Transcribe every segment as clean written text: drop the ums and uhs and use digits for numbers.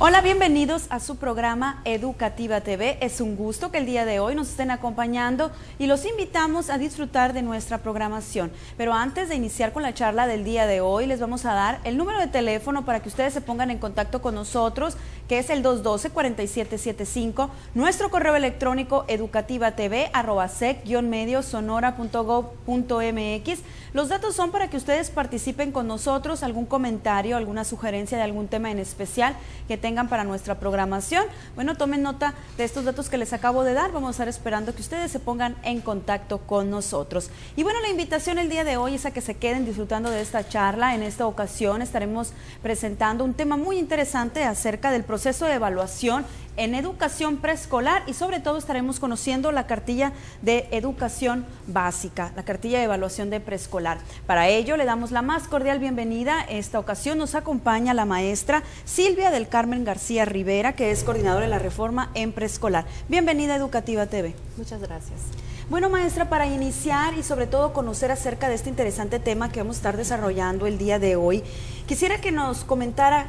Hola, bienvenidos a su programa Educativa TV. Es un gusto que el día de hoy nos estén acompañando y los invitamos a disfrutar de nuestra programación. Pero antes de iniciar con la charla del día de hoy, les vamos a dar el número de teléfono para que ustedes se pongan en contacto con nosotros, que es el 212-4775, nuestro correo electrónico educativa.tv@sec-medio-sonora.gov.mx. Los datos son para que ustedes participen con nosotros, algún comentario, alguna sugerencia de algún tema en especial que tengan para nuestra programación. Bueno, tomen nota de estos datos que les acabo de dar. Vamos a estar esperando que ustedes se pongan en contacto con nosotros. Y bueno, la invitación el día de hoy es a que se queden disfrutando de esta charla. En esta ocasión estaremos presentando un tema muy interesante acerca del proceso de evaluación en educación preescolar y sobre todo estaremos conociendo la cartilla de educación básica, la cartilla de evaluación de preescolar. Para ello le damos la más cordial bienvenida. Esta ocasión nos acompaña la maestra Silvia del Carmen García Rivera, que es coordinadora de la reforma en preescolar. Bienvenida a Educativa TV. Muchas gracias. Bueno, maestra, para iniciar y sobre todo conocer acerca de este interesante tema que vamos a estar desarrollando el día de hoy, quisiera que nos comentara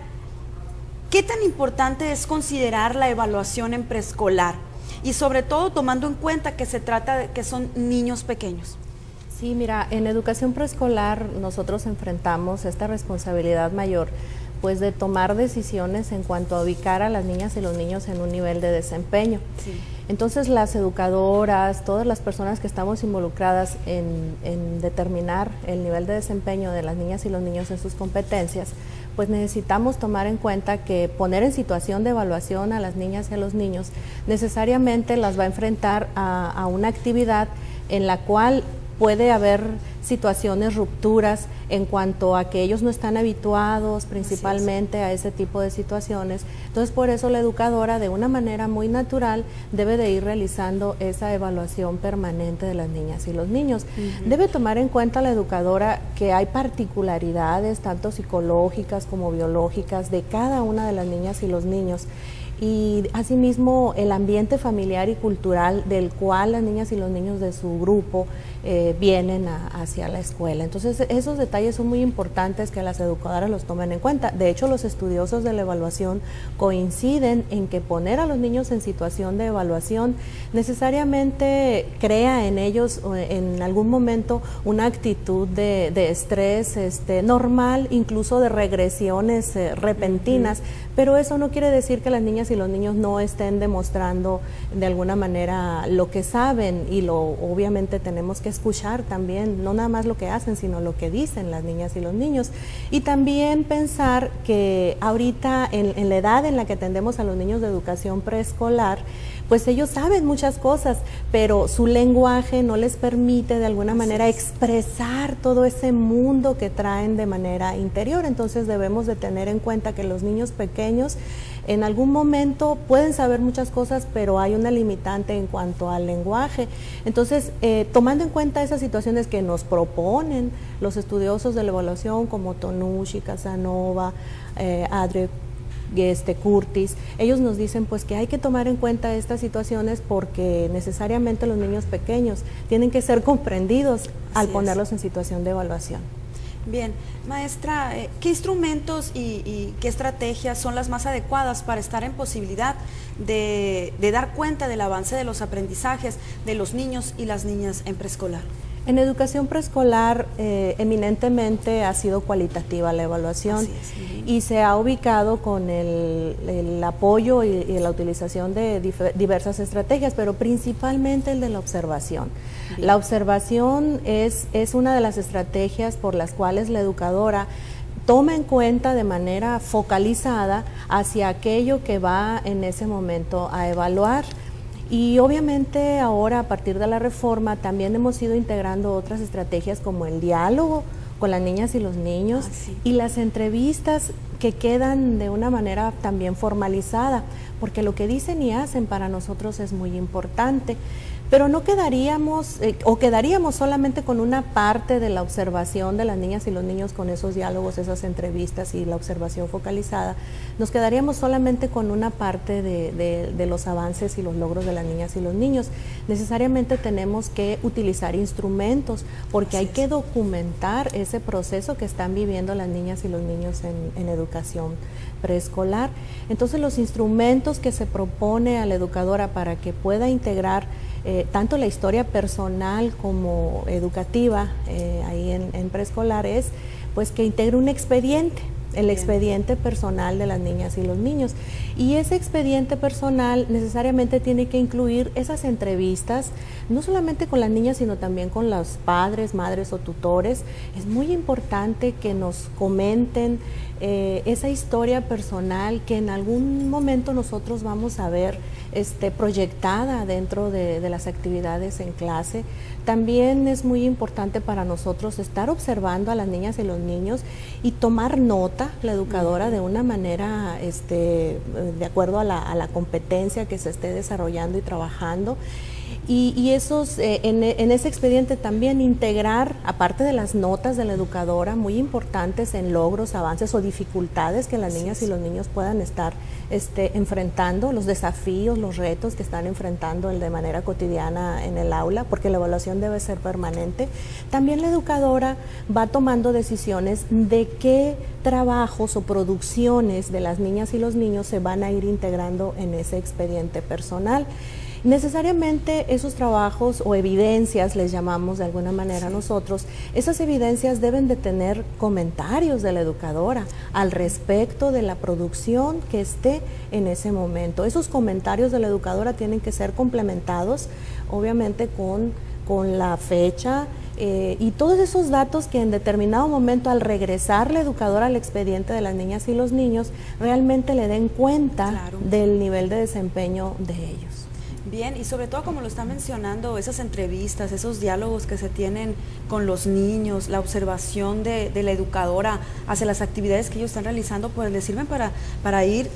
¿qué tan importante es considerar la evaluación en preescolar? Y sobre todo tomando en cuenta que se trata de que son niños pequeños. Sí, mira, en educación preescolar nosotros enfrentamos esta responsabilidad mayor, pues de tomar decisiones en cuanto a ubicar a las niñas y los niños en un nivel de desempeño. Sí. Entonces las educadoras, todas las personas que estamos involucradas en determinar el nivel de desempeño de las niñas y los niños en sus competencias, pues necesitamos tomar en cuenta que poner en situación de evaluación a las niñas y a los niños necesariamente las va a enfrentar a una actividad en la cual puede haber situaciones, rupturas en cuanto a que ellos no están habituados principalmente a ese tipo de situaciones. Entonces por eso la educadora de una manera muy natural debe de ir realizando esa evaluación permanente de las niñas y los niños. Debe tomar en cuenta la educadora que hay particularidades tanto psicológicas como biológicas de cada una de las niñas y los niños. Y asimismo el ambiente familiar y cultural del cual las niñas y los niños de su grupo vienen hacia la escuela. Entonces esos detalles son muy importantes que las educadoras los tomen en cuenta. De hecho, los estudiosos de la evaluación coinciden en que poner a los niños en situación de evaluación necesariamente crea en ellos en algún momento una actitud de estrés normal, incluso de regresiones repentinas, pero eso no quiere decir que las niñas y los niños no estén demostrando de alguna manera lo que saben, y obviamente tenemos que escuchar también, no nada más lo que hacen, sino lo que dicen las niñas y los niños. Y también pensar que ahorita en la edad en la que atendemos a los niños de educación preescolar, pues ellos saben muchas cosas, pero su lenguaje no les permite de alguna manera expresar todo ese mundo que traen de manera interior. Entonces debemos de tener en cuenta que los niños pequeños en algún momento pueden saber muchas cosas, pero hay una limitante en cuanto al lenguaje. Entonces, tomando en cuenta esas situaciones que nos proponen los estudiosos de la evaluación como Tonucci, Casanova, Adre, Curtis, ellos nos dicen pues que hay que tomar en cuenta estas situaciones porque necesariamente los niños pequeños tienen que ser comprendidos al ponerlos en situación de evaluación. Bien, maestra, ¿qué instrumentos y qué estrategias son las más adecuadas para estar en posibilidad de dar cuenta del avance de los aprendizajes de los niños y las niñas en preescolar? En educación preescolar eminentemente ha sido cualitativa la evaluación y se ha ubicado con el apoyo y la utilización de diversas estrategias, pero principalmente el de la observación. Bien. La observación es una de las estrategias por las cuales la educadora toma en cuenta de manera focalizada hacia aquello que va en ese momento a evaluar. Y obviamente ahora a partir de la reforma también hemos ido integrando otras estrategias como el diálogo con las niñas y los niños y las entrevistas que quedan de una manera también formalizada, porque lo que dicen y hacen para nosotros es muy importante. pero no quedaríamos o quedaríamos solamente con una parte de la observación de las niñas y los niños con esos diálogos, esas entrevistas y la observación focalizada. Nos quedaríamos solamente con una parte de los avances y los logros de las niñas y los niños. Necesariamente tenemos que utilizar instrumentos porque hay que documentar ese proceso que están viviendo las niñas y los niños en educación preescolar. Entonces los instrumentos que se propone a la educadora para que pueda integrar tanto la historia personal como educativa ahí en preescolar es pues que integre un expediente, el expediente personal de las niñas y los niños. Y ese expediente personal necesariamente tiene que incluir esas entrevistas, no solamente con las niñas, sino también con los padres, madres o tutores. Es muy importante que nos comenten esa historia personal que en algún momento nosotros vamos a ver proyectada dentro de las actividades en clase. También es muy importante para nosotros estar observando a las niñas y los niños y tomar nota, la educadora, de una manera de acuerdo a la competencia que se esté desarrollando y trabajando. Y esos, en ese expediente también integrar, aparte de las notas de la educadora, muy importantes en logros, avances o dificultades que las niñas y los niños puedan estar enfrentando, los desafíos, los retos que están enfrentando de manera cotidiana en el aula, porque la evaluación debe ser permanente. También la educadora va tomando decisiones de qué trabajos o producciones de las niñas y los niños se van a ir integrando en ese expediente personal. Necesariamente esos trabajos o evidencias, les llamamos de alguna manera nosotros, esas evidencias deben de tener comentarios de la educadora al respecto de la producción que esté en ese momento. Esos comentarios de la educadora tienen que ser complementados, obviamente con la fecha y todos esos datos que en determinado momento, al regresar la educadora al expediente de las niñas y los niños, realmente le den cuenta del nivel de desempeño de ellos. Bien, y sobre todo, como lo está mencionando, esas entrevistas, esos diálogos que se tienen con los niños, la observación de la educadora hacia las actividades que ellos están realizando, pues les sirven para ir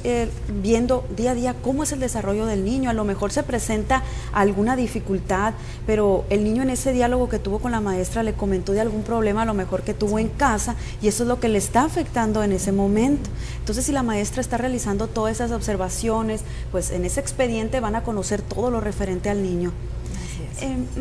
viendo día a día cómo es el desarrollo del niño. A lo mejor se presenta alguna dificultad, pero el niño en ese diálogo que tuvo con la maestra le comentó de algún problema a lo mejor que tuvo en casa, y eso es lo que le está afectando en ese momento. Entonces, si la maestra está realizando todas esas observaciones, pues en ese expediente van a conocer todo lo referente al niño.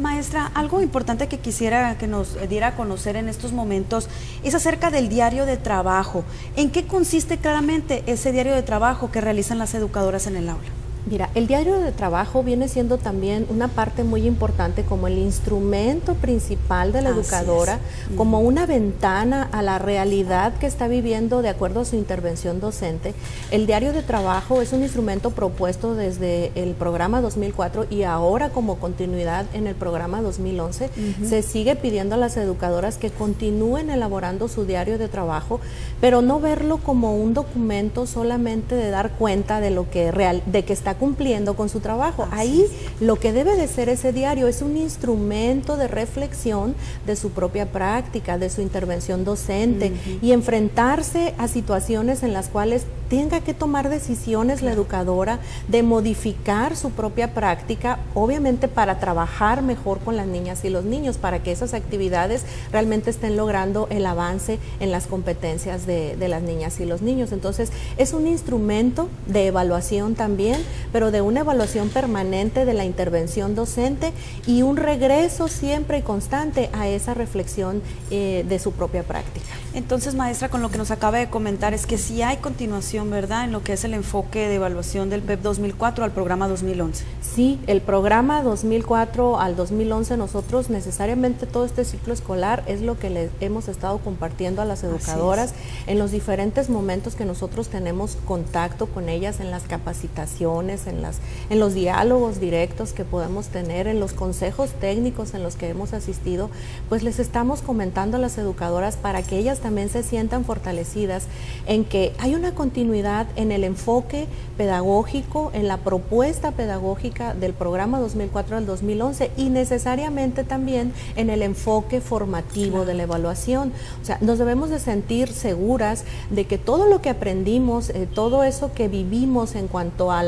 Maestra, algo importante que quisiera que nos diera a conocer en estos momentos es acerca del diario de trabajo. ¿En qué consiste claramente ese diario de trabajo que realizan las educadoras en el aula? Mira, el diario de trabajo viene siendo también una parte muy importante como el instrumento principal de la educadora, como una ventana a la realidad que está viviendo de acuerdo a su intervención docente. El diario de trabajo es un instrumento propuesto desde el programa 2004 y ahora como continuidad en el programa 2011. Se sigue pidiendo a las educadoras que continúen elaborando su diario de trabajo, pero no verlo como un documento solamente de dar cuenta de lo que de que está cumpliendo con su trabajo. Ahí lo que debe de ser ese diario es un instrumento de reflexión de su propia práctica, de su intervención docente y enfrentarse a situaciones en las cuales tenga que tomar decisiones la educadora de modificar su propia práctica, obviamente para trabajar mejor con las niñas y los niños, para que esas actividades realmente estén logrando el avance en las competencias de las niñas y los niños. Entonces, es un instrumento de evaluación también, pero de una evaluación permanente de la intervención docente y un regreso siempre y constante a esa reflexión de su propia práctica. Entonces, maestra, con lo que nos acaba de comentar es que sí hay continuación, ¿verdad?, en lo que es el enfoque de evaluación del PEP 2004 al programa 2011. Sí, el programa 2004 al 2011, nosotros necesariamente todo este ciclo escolar es lo que les hemos estado compartiendo a las educadoras en los diferentes momentos que nosotros tenemos contacto con ellas, en las capacitaciones, en los diálogos directos que podemos tener, en los consejos técnicos en los que hemos asistido, pues les estamos comentando a las educadoras para que ellas también se sientan fortalecidas en que hay una continuidad en el enfoque pedagógico, en la propuesta pedagógica del programa 2004 al 2011 y necesariamente también en el enfoque formativo de la evaluación. O sea, nos debemos de sentir seguras de que todo lo que aprendimos, todo eso que vivimos en cuanto a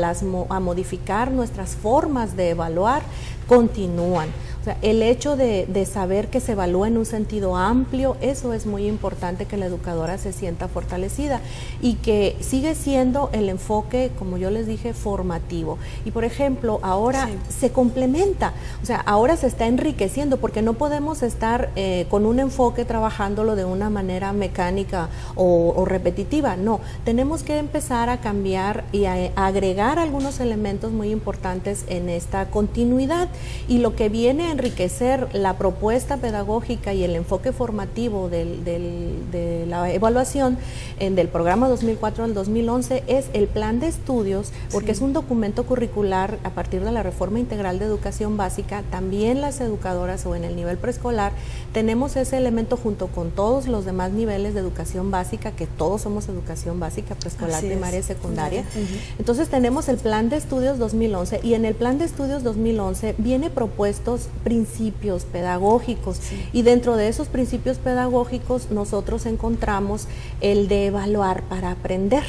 modificar nuestras formas de evaluar, continúan. O sea, el hecho de saber que se evalúa en un sentido amplio, eso es muy importante, que la educadora se sienta fortalecida y que sigue siendo el enfoque, como yo les dije, formativo. Y por ejemplo, ahora se complementa, o sea, ahora se está enriqueciendo porque no podemos estar con un enfoque trabajándolo de una manera mecánica o repetitiva, no, tenemos que empezar a cambiar y a agregar algunos elementos muy importantes en esta continuidad, y lo que viene a enriquecer la propuesta pedagógica y el enfoque formativo de la evaluación del programa 2004 al 2011 es el plan de estudios, porque es un documento curricular a partir de la Reforma Integral de Educación Básica. También las educadoras o en el nivel preescolar tenemos ese elemento junto con todos los demás niveles de educación básica, que todos somos educación básica, preescolar, primaria y secundaria. Entonces tenemos el plan de estudios 2011 y en el plan de estudios 2011 viene propuestos principios pedagógicos y dentro de esos principios pedagógicos nosotros encontramos el de evaluar para aprender.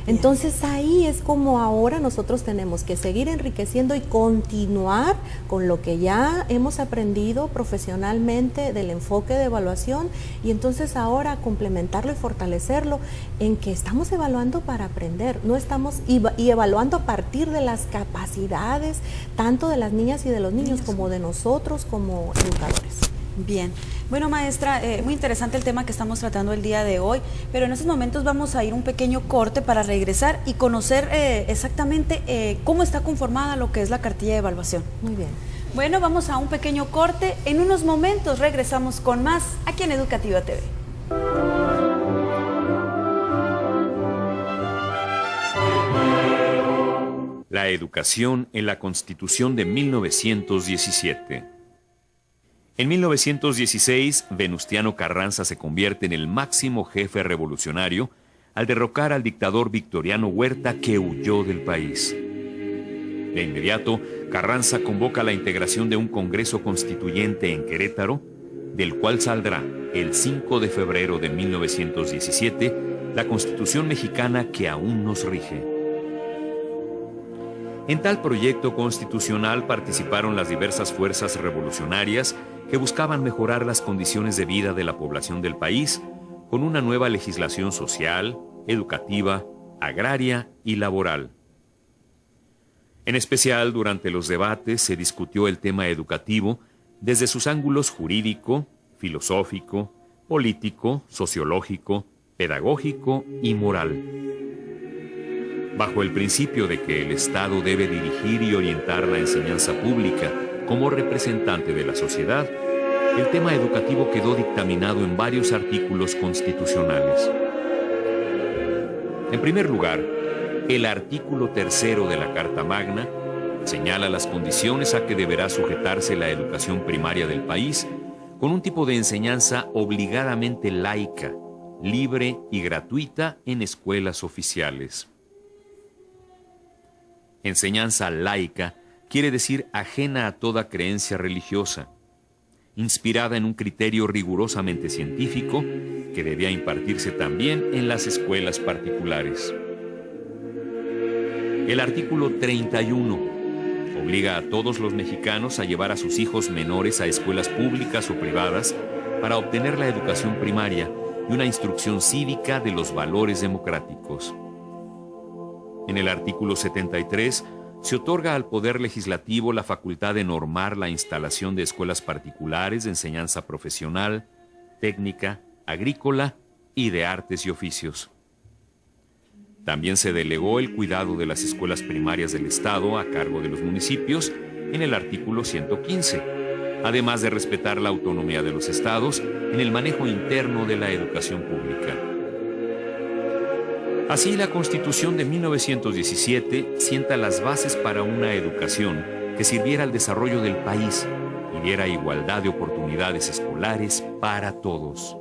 Entonces ahí es como ahora nosotros tenemos que seguir enriqueciendo y continuar con lo que ya hemos aprendido profesionalmente del enfoque de evaluación, y entonces ahora complementarlo y fortalecerlo en que estamos evaluando para aprender, no estamos y evaluando a partir de las capacidades tanto de las niñas y de los niños como de nosotros como educadores. Bien, bueno maestra, muy interesante el tema que estamos tratando el día de hoy, pero en estos momentos vamos a ir un pequeño corte para regresar y conocer exactamente cómo está conformada lo que es la cartilla de evaluación. Muy bien. Bueno, vamos a un pequeño corte, en unos momentos regresamos con más aquí en Educativa TV. La educación en la Constitución de 1917. En 1916, Venustiano Carranza se convierte en el máximo jefe revolucionario al derrocar al dictador Victoriano Huerta, que huyó del país. De inmediato, Carranza convoca la integración de un Congreso Constituyente en Querétaro, del cual saldrá el 5 de febrero de 1917 la Constitución mexicana que aún nos rige. En tal proyecto constitucional participaron las diversas fuerzas revolucionarias que buscaban mejorar las condiciones de vida de la población del país con una nueva legislación social, educativa, agraria y laboral. En especial, durante los debates se discutió el tema educativo desde sus ángulos jurídico, filosófico, político, sociológico, pedagógico y moral. Bajo el principio de que el Estado debe dirigir y orientar la enseñanza pública como representante de la sociedad, el tema educativo quedó dictaminado en varios artículos constitucionales. En primer lugar, el artículo 3º de la Carta Magna señala las condiciones a que deberá sujetarse la educación primaria del país, con un tipo de enseñanza obligadamente laica, libre y gratuita en escuelas oficiales. Enseñanza laica quiere decir ajena a toda creencia religiosa, inspirada en un criterio rigurosamente científico que debía impartirse también en las escuelas particulares. El artículo 31 obliga a todos los mexicanos a llevar a sus hijos menores a escuelas públicas o privadas para obtener la educación primaria y una instrucción cívica de los valores democráticos. En el artículo 73 se otorga al Poder Legislativo la facultad de normar la instalación de escuelas particulares de enseñanza profesional, técnica, agrícola y de artes y oficios. También se delegó el cuidado de las escuelas primarias del Estado a cargo de los municipios en el artículo 115, además de respetar la autonomía de los estados en el manejo interno de la educación pública. Así, la Constitución de 1917 sienta las bases para una educación que sirviera al desarrollo del país y diera igualdad de oportunidades escolares para todos.